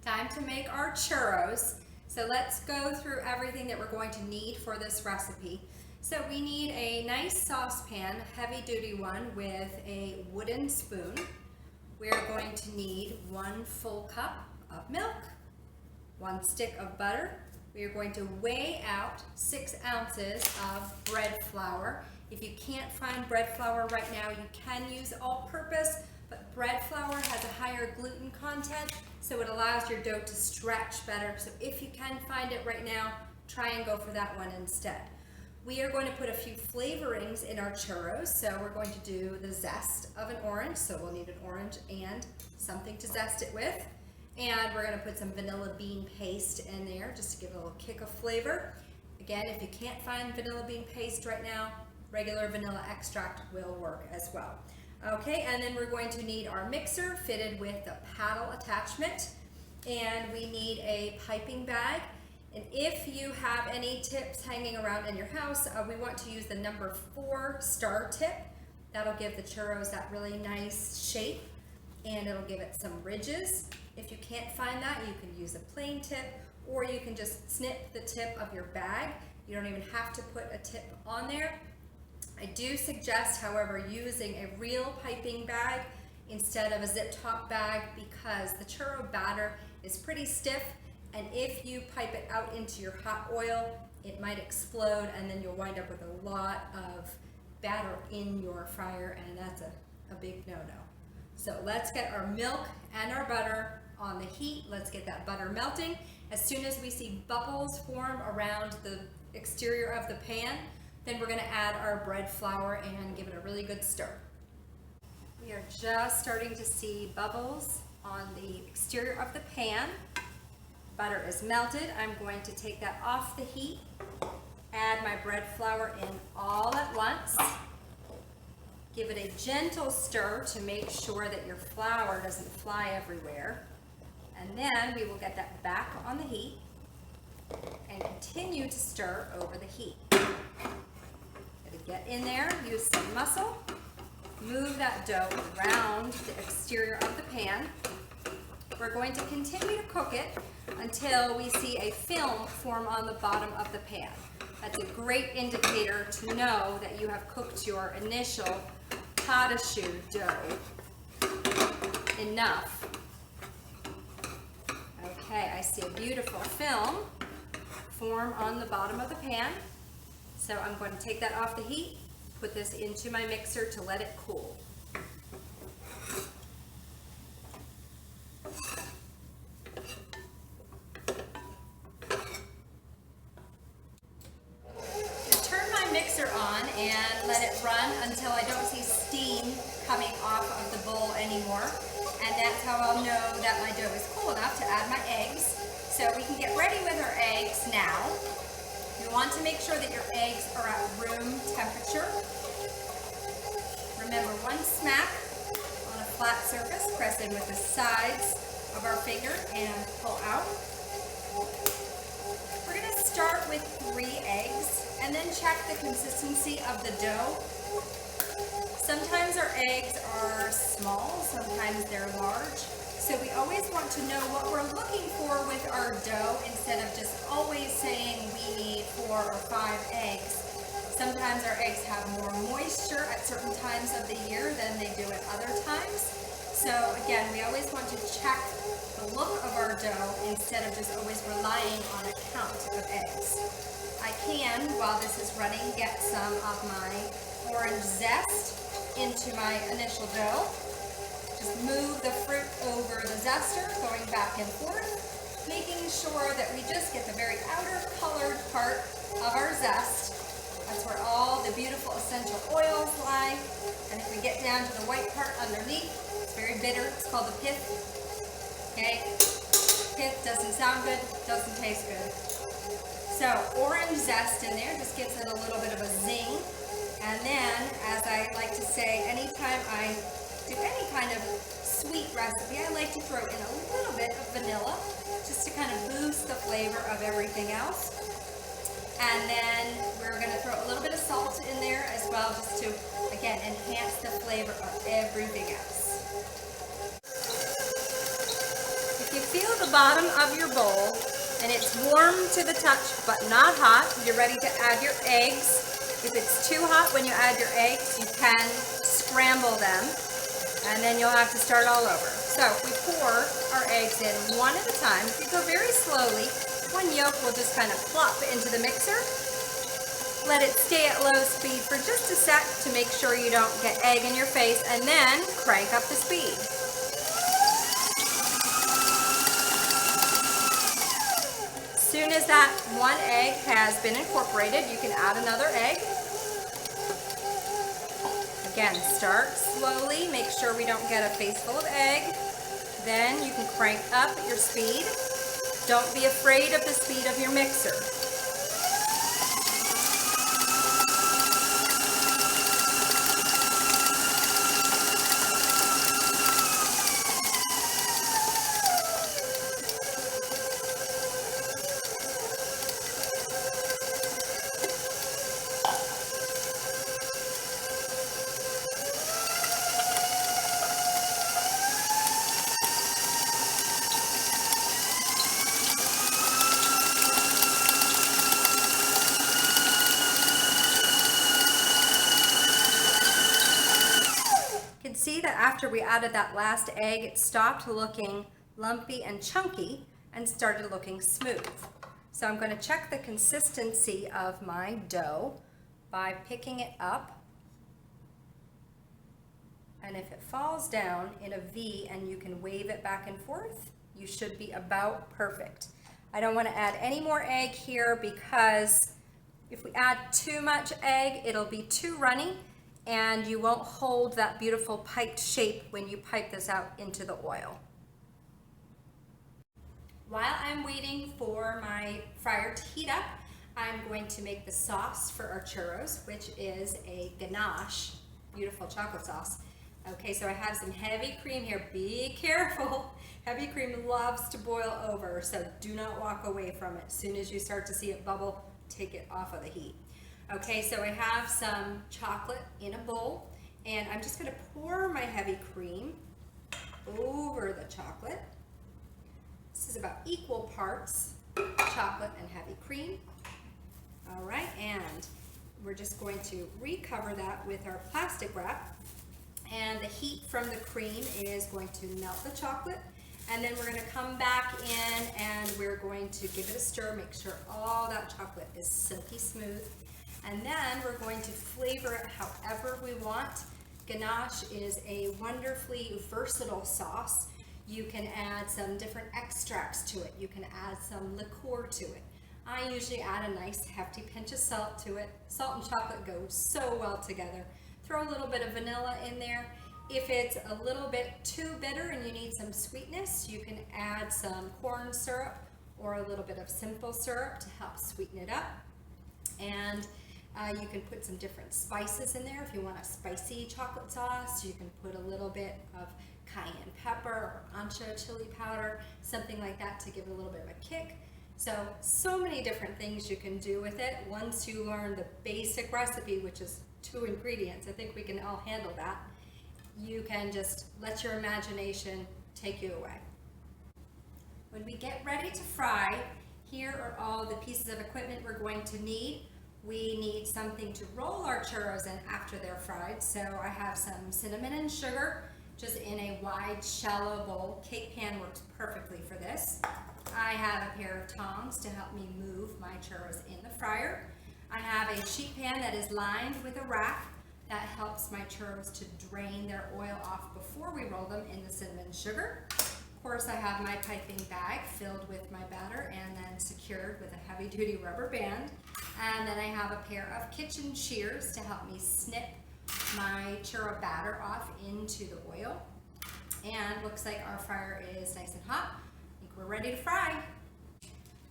Time to make our churros. So let's go through everything that we're going to need for this recipe. So we need a nice saucepan, heavy duty one with a wooden spoon. We're going to need 1 full cup of milk, 1 stick of butter. We are going to weigh out 6 ounces of bread flour. If you can't find bread flour right now, you can use all-purpose, but bread flour has a higher gluten content, so it allows your dough to stretch better. So if you can find it right now, try and go for that one instead. We are going to put a few flavorings in our churros. So we're going to do the zest of an orange. So we'll need an orange and something to zest it with. And we're going to put some vanilla bean paste in there just to give it a little kick of flavor. Again, if you can't find vanilla bean paste right now, regular vanilla extract will work as well. Okay, and then we're going to need our mixer fitted with the paddle attachment, and we need a piping bag. And if you have any tips hanging around in your house, we want to use the number 4 star tip. That'll give the churros that really nice shape, and it'll give it some ridges. If you can't find that, you can use a plain tip, or you can just snip the tip of your bag. You don't even have to put a tip on there. I do suggest, however, using a real piping bag instead of a zip top bag because the churro batter is pretty stiff, and if you pipe it out into your hot oil, it might explode and then you'll wind up with a lot of batter in your fryer, and that's a big no-no. So let's get our milk and our butter on the heat. Let's get that butter melting. As soon as we see bubbles form around the exterior of the pan, then we're going to add our bread flour and give it a really good stir. We are just starting to see bubbles on the exterior of the pan. Butter is melted. I'm going to take that off the heat, add my bread flour in all at once. Give it a gentle stir to make sure that your flour doesn't fly everywhere. And then we will get that back on the heat and continue to stir over the heat. Get in there, use some muscle, move that dough around the exterior of the pan. We're going to continue to cook it until we see a film form on the bottom of the pan. That's a great indicator to know that you have cooked your initial potato dough enough. Okay, I see a beautiful film form on the bottom of the pan. So I'm going to take that off the heat, put this into my mixer to let it cool. Turn my mixer on and let it run until I don't see steam coming off of the bowl anymore. And that's how I'll know that my dough is cool enough to add my eggs. So we can get ready with our eggs now. You want to make sure that your eggs are at room temperature. Remember, 1 smack on a flat surface, press in with the sides of our finger and pull out. We're going to start with 3 eggs and then check the consistency of the dough. Sometimes our eggs are small, sometimes they're large. So we always want to know what we're looking for with our dough instead of just always saying we need 4 or 5 eggs. Sometimes our eggs have more moisture at certain times of the year than they do at other times. So again, we always want to check the look of our dough instead of just always relying on a count of eggs. I can, while this is running, get some of my orange zest into my initial dough. Just move the fruit over the zester, going back and forth, making sure that we just get the very outer colored part of our zest. That's where all the beautiful essential oils lie. And if we get down to the white part underneath, it's very bitter. It's called the pith. Okay? Pith doesn't sound good, doesn't taste good. So orange zest in there just gives it a little bit of a zing. And then, as I like to say, anytime I do any kind of sweet recipe, I like to throw in a little bit of vanilla just to kind of boost the flavor of everything else. And then we're going to throw a little bit of salt in there as well, just to, again, enhance the flavor of everything else. If you feel the bottom of your bowl and it's warm to the touch but not hot, you're ready to add your eggs. If it's too hot when you add your eggs, you can scramble them and then you'll have to start all over. So we pour our eggs in one at a time. If you go very slowly, one yolk will just kind of plop into the mixer. Let it stay at low speed for just a sec to make sure you don't get egg in your face, and then crank up the speed. As soon as that one egg has been incorporated, you can add another egg. Again, start slowly, make sure we don't get a face full of egg. Then you can crank up your speed. Don't be afraid of the speed of your mixer. See that after we added that last egg, it stopped looking lumpy and chunky and started looking smooth. So I'm going to check the consistency of my dough by picking it up, and if it falls down in a V and you can wave it back and forth, you should be about perfect. I don't want to add any more egg here because if we add too much egg, it'll be too runny and you won't hold that beautiful piped shape when you pipe this out into the oil. While I'm waiting for my fryer to heat up, I'm going to make the sauce for our churros, which is a ganache, beautiful chocolate sauce. Okay, so I have some heavy cream here. Be careful. Heavy cream loves to boil over, so do not walk away from it. As soon as you start to see it bubble, take it off of the heat. Okay, so I have some chocolate in a bowl, and I'm just going to pour my heavy cream over the chocolate. This is about equal parts chocolate and heavy cream. All right, and we're just going to recover that with our plastic wrap, and the heat from the cream is going to melt the chocolate, and then we're going to come back in and we're going to give it a stir, make sure all that chocolate is silky smooth. And then we're going to flavor it however we want. Ganache is a wonderfully versatile sauce. You can add some different extracts to it. You can add some liqueur to it. I usually add a nice hefty pinch of salt to it. Salt and chocolate go so well together. Throw a little bit of vanilla in there. If it's a little bit too bitter and you need some sweetness, you can add some corn syrup or a little bit of simple syrup to help sweeten it up. And you can put some different spices in there. If you want a spicy chocolate sauce, you can put a little bit of cayenne pepper or ancho chili powder, something like that to give it a little bit of a kick. So many different things you can do with it. Once you learn the basic recipe, which is 2 ingredients, I think we can all handle that. You can just let your imagination take you away. When we get ready to fry, here are all the pieces of equipment we're going to need. We need something to roll our churros in after they're fried. So I have some cinnamon and sugar just in a wide, shallow bowl. Cake pan works perfectly for this. I have a pair of tongs to help me move my churros in the fryer. I have a sheet pan that is lined with a rack that helps my churros to drain their oil off before we roll them in the cinnamon and sugar. Of course, I have my piping bag filled with my batter and then secured with a heavy-duty rubber band. And then I have a pair of kitchen shears to help me snip my churro batter off into the oil. And looks like our fryer is nice and hot. I think we're ready to fry.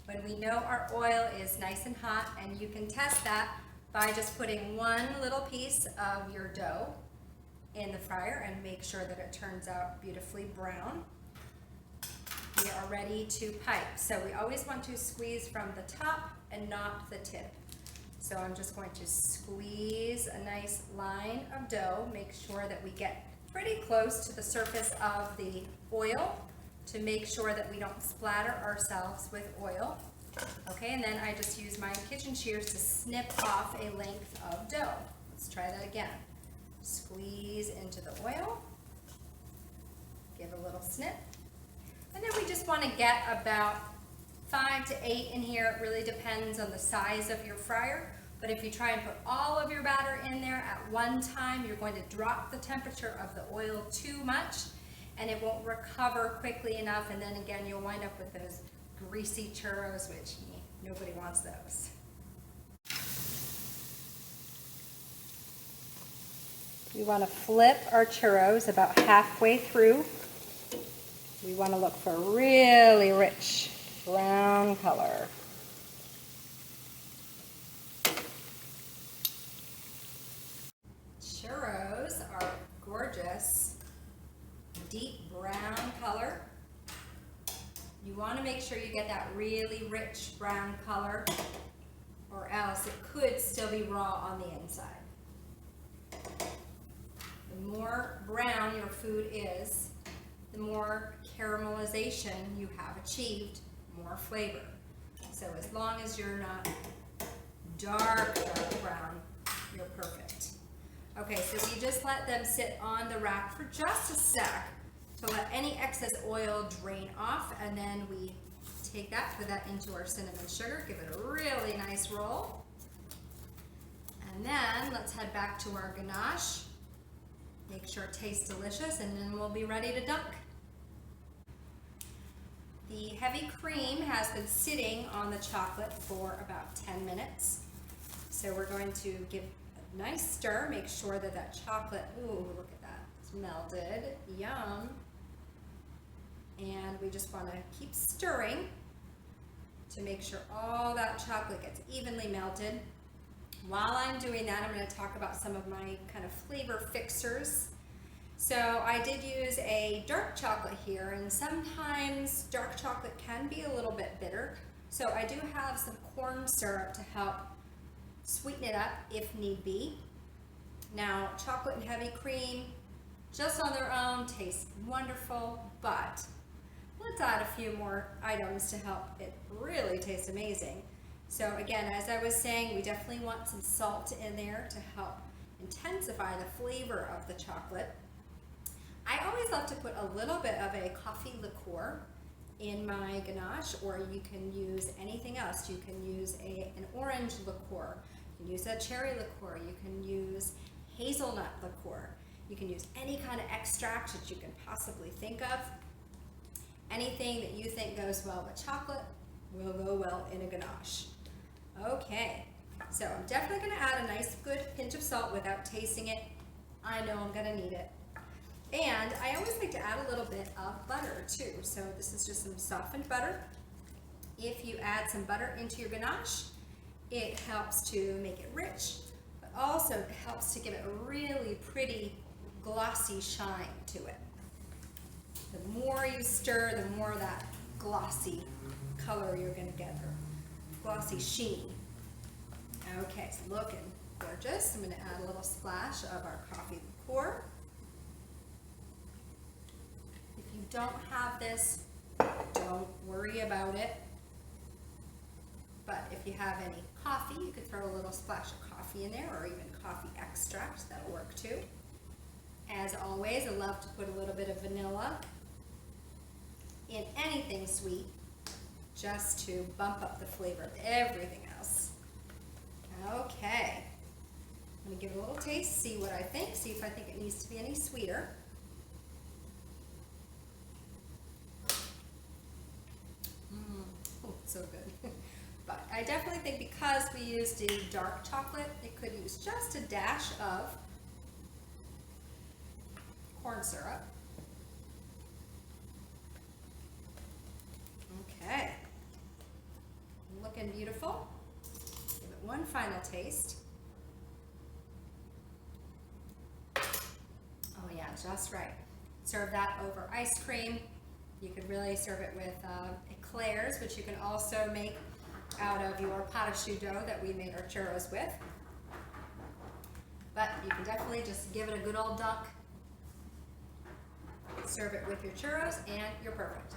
When we know our oil is nice and hot, and you can test that by just putting one little piece of your dough in the fryer and make sure that it turns out beautifully brown. We are ready to pipe. So we always want to squeeze from the top and not the tip. So I'm just going to squeeze a nice line of dough, make sure that we get pretty close to the surface of the oil. to make sure that we don't splatter ourselves with oil. Okay, and then I just use my kitchen shears to snip off a length of dough. Let's try that again. Squeeze into the oil, give a little snip, and then we just want to get about 5 to 8 in here. It really depends on the size of your fryer, but if you try and put all of your batter in there at one time, you're going to drop the temperature of the oil too much, and it won't recover quickly enough, and then again you'll wind up with those greasy churros, which nobody wants those. We want to flip our churros about halfway through. We want to look for a really rich brown color. Churros are gorgeous, deep brown color. You want to make sure you get that really rich brown color, or else it could still be raw on the inside. The more brown your food is, the more caramelization you have achieved, more flavor. So as long as you're not dark brown, you're perfect. Okay, so we just let them sit on the rack for just a sec to let any excess oil drain off, and then we take that, put that into our cinnamon sugar, give it a really nice roll. And then let's head back to our ganache. Make sure it tastes delicious, and then we'll be ready to dunk. The heavy cream has been sitting on the chocolate for about 10 minutes. So we're going to give a nice stir, make sure that that chocolate, ooh, look at that, it's melted, yum. And we just want to keep stirring to make sure all that chocolate gets evenly melted. While I'm doing that, I'm going to talk about some of my kind of flavor fixers. So I did use a dark chocolate here, and sometimes dark chocolate can be a little bit bitter. So I do have some corn syrup to help sweeten it up if need be. Now, chocolate and heavy cream, just on their own, taste wonderful, but let's add a few more items to help it really taste amazing. So again, as I was saying, we definitely want some salt in there to help intensify the flavor of the chocolate. I always love to put a little bit of a coffee liqueur in my ganache, or you can use anything else. You can use an orange liqueur, you can use a cherry liqueur, you can use hazelnut liqueur, you can use any kind of extract that you can possibly think of. Anything that you think goes well with chocolate will go well in a ganache. Okay, so I'm definitely going to add a nice good pinch of salt without tasting it. I know I'm going to need it. And I always like to add a little bit of butter too. So this is just some softened butter. If you add some butter into your ganache, it helps to make it rich, but also it helps to give it a really pretty glossy shine to it. The more you stir, the more that glossy color you're going to get, or glossy sheen. Okay, it's looking gorgeous. I'm going to add a little splash of our coffee liqueur. If you don't have this, don't worry about it. But if you have any coffee, you could throw a little splash of coffee in there, or even coffee extract, that'll work too. As always, I love to put a little bit of vanilla in anything sweet, just to bump up the flavor of everything else. Okay, I'm going to give it a little taste, see what I think, see if I think it needs to be any sweeter. Oh, it's so good. But I definitely think because we used a dark chocolate, it could use just a dash of corn syrup. Okay, looking beautiful. Give it one final taste. Oh yeah, just right. Serve that over ice cream. You could really serve it with eclairs, which you can also make out of your pot of choux dough that we made our churros with. But you can definitely just give it a good old dunk. Serve it with your churros and you're perfect.